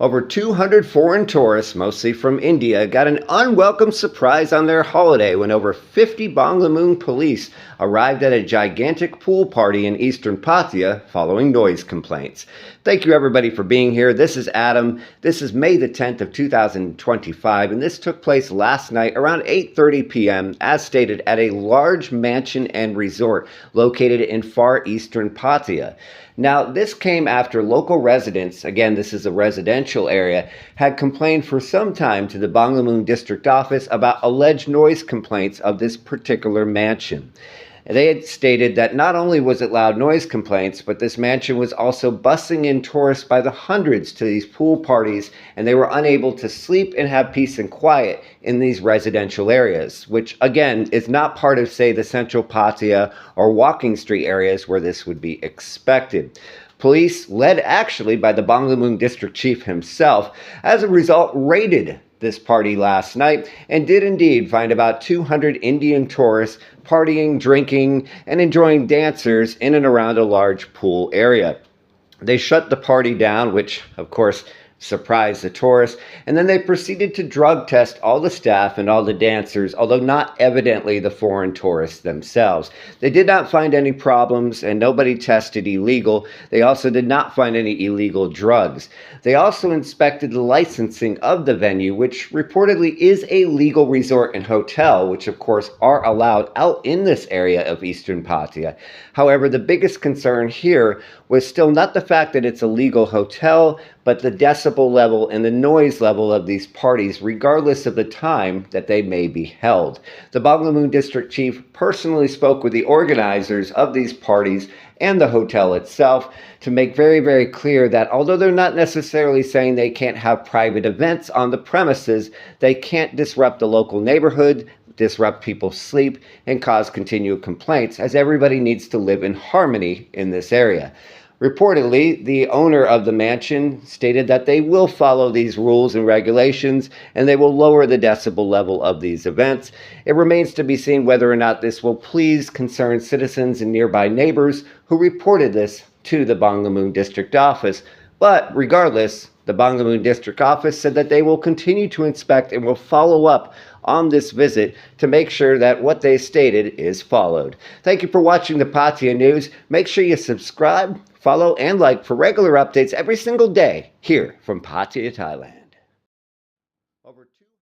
Over 200 foreign tourists, mostly from India, got an unwelcome surprise on their holiday when over 50 Banglamung police arrived at a gigantic pool party in eastern Pattaya following noise complaints. Thank you everybody for being here. This is Adam. This is May the 10th of 2025, and this took place last night around 8:30 p.m. as stated at a large mansion and resort located in far eastern Pattaya. Now, this came after local residents, again, this is a residential area, had complained for some time to the Banglamung district office about alleged noise complaints of this particular mansion. They had stated that not only was it loud noise complaints, but this mansion was also bussing in tourists by the hundreds to these pool parties, and they were unable to sleep and have peace and quiet in these residential areas, which again is not part of, say, the central Pattaya or walking street areas where this would be expected. Police, led actually by the Banglamung district chief himself, as a result raided this party last night and did indeed find about 200 Indian tourists partying, drinking, and enjoying dancers in and around a large pool area. They shut the party down, which of course surprised the tourists, and then they proceeded to drug test all the staff and all the dancers, although not evidently the foreign tourists themselves. They did not find any problems, and nobody tested illegal. They also did not find any illegal drugs. They also inspected the licensing of the venue, which reportedly is a legal resort and hotel, which of course are allowed out in this area of eastern Pattaya. However, the biggest concern here was still not the fact that it's a legal hotel, but the decibel level and the noise level of these parties, regardless of the time that they may be held. The Banglamung district chief personally spoke with the organizers of these parties and the hotel itself to make very, very clear that although they're not necessarily saying they can't have private events on the premises, they can't disrupt the local neighborhood, disrupt people's sleep, and cause continual complaints, as everybody needs to live in harmony in this area. Reportedly, the owner of the mansion stated that they will follow these rules and regulations and they will lower the decibel level of these events. It remains to be seen whether or not this will please concerned citizens and nearby neighbors who reported this to the Banglamung district office. But regardless, the Banglamung district office said that they will continue to inspect and will follow up on this visit to make sure that what they stated is followed. Thank you for watching the Pattaya News. Make sure you subscribe, follow, and like for regular updates every single day here from Pattaya, Thailand.